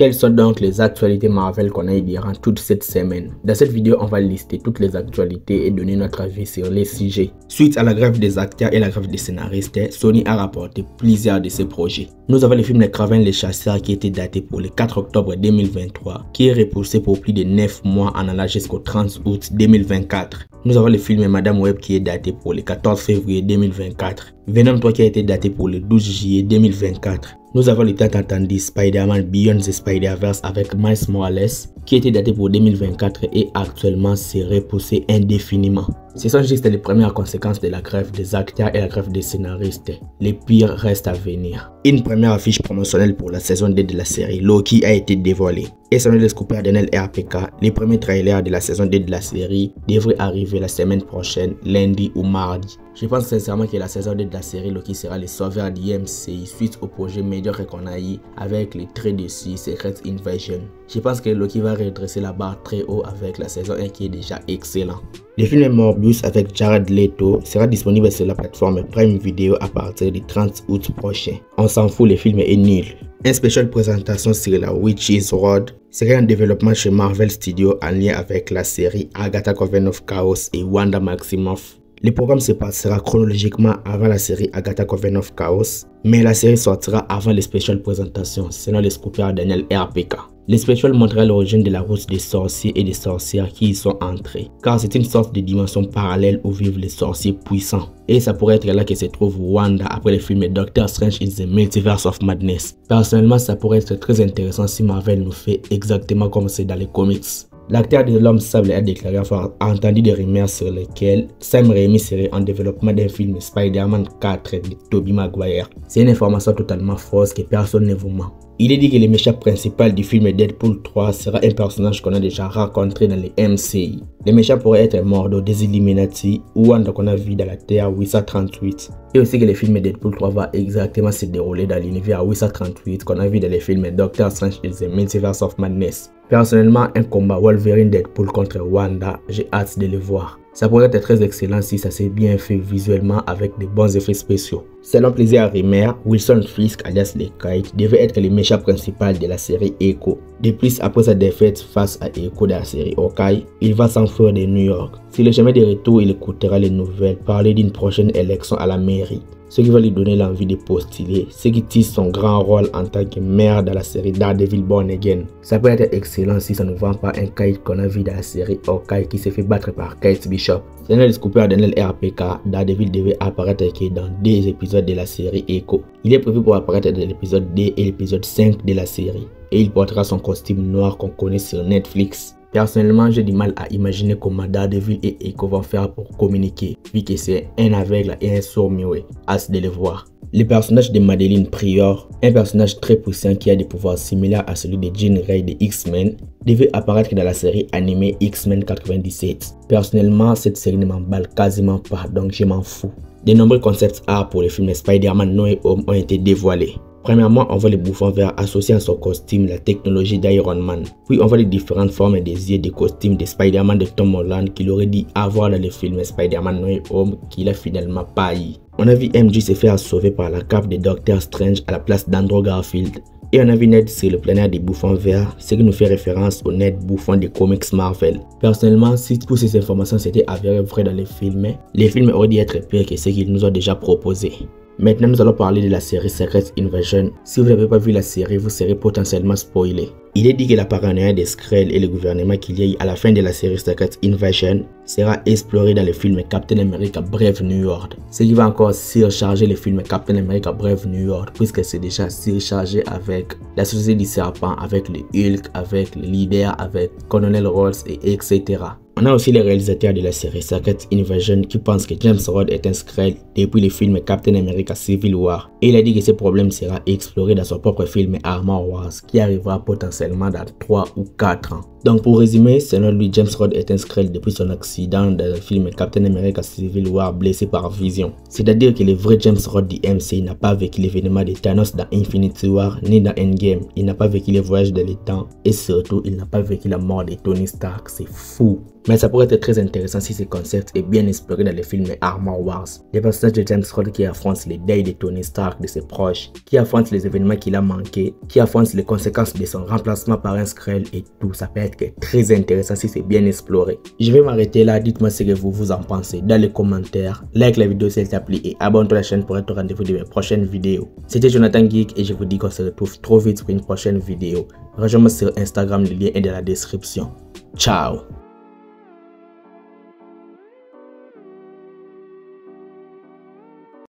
Quelles sont donc les actualités Marvel qu'on a eu durant toute cette semaine? Dans cette vidéo, on va lister toutes les actualités et donner notre avis sur les sujets. Suite à la grève des acteurs et la grève des scénaristes, Sony a rapporté plusieurs de ses projets. Nous avons le film Les Kraven les Chasseurs qui était daté pour le 4 octobre 2023, qui est repoussé pour plus de 9 mois en allant jusqu'au 30 août 2024. Nous avons le film Madame Web qui est daté pour le 14 février 2024. Venom 3 qui a été daté pour le 12 juillet 2024. Nous avons le tant attendu Spider-Man Beyond the Spider-Verse avec Miles Morales qui était daté pour 2024 et actuellement s'est repoussé indéfiniment. Ce sont juste les premières conséquences de la grève des acteurs et la grève des scénaristes. Les pires restent à venir. Une première affiche promotionnelle pour la saison 2 de la série Loki a été dévoilée. Et selon le scooper Daniel RPK, les premiers trailers de la saison 2 de la série devraient arriver la semaine prochaine, lundi ou mardi. Je pense sincèrement que la saison 2 de la série Loki sera le sauveur du MCU suite au projet médiocre qu'on a eu avec les très dessus Secret Invasion. Je pense que Loki va redresser la barre très haut avec la saison 1 qui est déjà excellent. Le film Morbius avec Jared Leto sera disponible sur la plateforme Prime Video à partir du 30 août prochain. On s'en fout, le film est nul. Une spéciale présentation sur la Witch's Road serait un développement chez Marvel Studios en lien avec la série Agatha Coven of Chaos et Wanda Maximoff. Le programme se passera chronologiquement avant la série Agatha Coven of Chaos, mais la série sortira avant les spéciales présentations, selon le scooper Daniel RPK. Les spéciales montrera l'origine de la route des sorciers et des sorcières qui y sont entrés, car c'est une sorte de dimension parallèle où vivent les sorciers puissants. Et ça pourrait être là que se trouve Wanda après le film Doctor Strange in the Multiverse of Madness. Personnellement, ça pourrait être très intéressant si Marvel nous fait exactement comme c'est dans les comics. L'acteur de l'Homme Sable a déclaré avoir entendu des rumeurs sur lesquelles Sam Raimi serait en développement d'un film Spider-Man 4 de Tobey Maguire. C'est une information totalement fausse que personne ne vous ment. Il est dit que le méchant principal du film Deadpool 3 sera un personnage qu'on a déjà rencontré dans les MCU. Le méchant pourrait être Mordo des Illuminati ou Wanda qu'on a vu dans la Terre 838. Et aussi que le film Deadpool 3 va exactement se dérouler dans l'univers 838 qu'on a vu dans les films Doctor Strange in the Multiverse of Madness. Personnellement, un combat Wolverine-Deadpool contre Wanda, j'ai hâte de le voir. Ça pourrait être très excellent si ça s'est bien fait visuellement avec de bons effets spéciaux. Selon plusieurs rumeurs, Wilson Fisk alias le Kite devait être le méchant principal de la série Echo. De plus, après sa défaite face à Echo de la série Hawkeye, il va s'enfuir de New York. Sur le chemin de retour, il écoutera les nouvelles parler d'une prochaine élection à la mairie. Ce qui va lui donner l'envie de postuler, ce qui tisse son grand rôle en tant que maire dans la série Daredevil Born Again. Ça peut être excellent si ça ne vend pas un Kite qu'on a vu dans la série Hawkeye qui s'est fait battre par Kate Bishop. Selon le scooper Daniel RPK, Daredevil devait apparaître dans 2 épisodes de la série Echo. Il est prévu pour apparaître dans l'épisode 2 et l'épisode 5 de la série. Et il portera son costume noir qu'on connaît sur Netflix. Personnellement, j'ai du mal à imaginer comment Daredevil et Echo vont faire pour communiquer, vu que c'est un aveugle et un sourd-muet. Hâte de le voir. Le personnage de Madeline Prior, un personnage très puissant qui a des pouvoirs similaires à celui de Jean Grey de X-Men, devait apparaître dans la série animée X-Men 97. Personnellement, cette série ne m'emballe quasiment pas, donc je m'en fous. De nombreux concepts art pour le film Spider-Man No Way Home ont été dévoilés. Premièrement, on voit le bouffon vert associé à son costume la technologie d'Iron Man. Puis on voit les différentes formes des yeux des costumes de Spider-Man de Tom Holland qu'il aurait dit avoir dans le film Spider-Man No Way Home qu'il a finalement pas eu. On a vu MJ se faire sauver par la cape de Doctor Strange à la place d'Andrew Garfield. Et on a vu Ned sur le planète des bouffons verts, ce qui nous fait référence au Ned bouffon des comics Marvel. Personnellement, si toutes ces informations s'étaient avérées vraies dans les films auraient dû être pires que ce qu'ils nous ont déjà proposé. Maintenant, nous allons parler de la série Secret Invasion. Si vous n'avez pas vu la série, vous serez potentiellement spoilé. Il est dit que la paranoïa des Skrulls et le gouvernement qu'il y a eu à la fin de la série Secret Invasion sera exploré dans le film Captain America Brave New World. Ce qui va encore surcharger le film Captain America Brave New World puisque c'est déjà surchargé avec la Société du Serpent, avec le Hulk, avec le leader, avec Colonel Rhodes et etc. On a aussi les réalisateurs de la série Secret Invasion qui pensent que James Rhodes est un Skrull depuis le film Captain America Civil War. Et il a dit que ce problème sera exploré dans son propre film Armor Wars qui arrivera potentiellement dans 3 ou 4 ans. Donc pour résumer, selon lui, James Rhodes est un Skrull depuis son accident dans le film Captain America Civil War blessé par Vision. C'est-à-dire que le vrai James Rhodes du MCU n'a pas vécu l'événement de Thanos dans Infinity War ni dans Endgame. Il n'a pas vécu les voyages dans le temps et surtout il n'a pas vécu la mort de Tony Stark. C'est fou. Mais ça pourrait être très intéressant si ce concept est bien exploré dans les films Armor Wars. Les personnages de James Rhodes qui affrontent les deuils de Tony Stark, de ses proches, qui affrontent les événements qu'il a manqués, qui affrontent les conséquences de son remplacement par un Skrull et tout. Ça peut être très intéressant si c'est bien exploré. Je vais m'arrêter là, dites-moi ce que vous en pensez dans les commentaires. Like la vidéo si elle t'a plu et abonne-toi à la chaîne pour être au rendez-vous de mes prochaines vidéos. C'était Jonathan Geek et je vous dis qu'on se retrouve trop vite pour une prochaine vidéo. Rejoins-moi sur Instagram, le lien est dans la description. Ciao.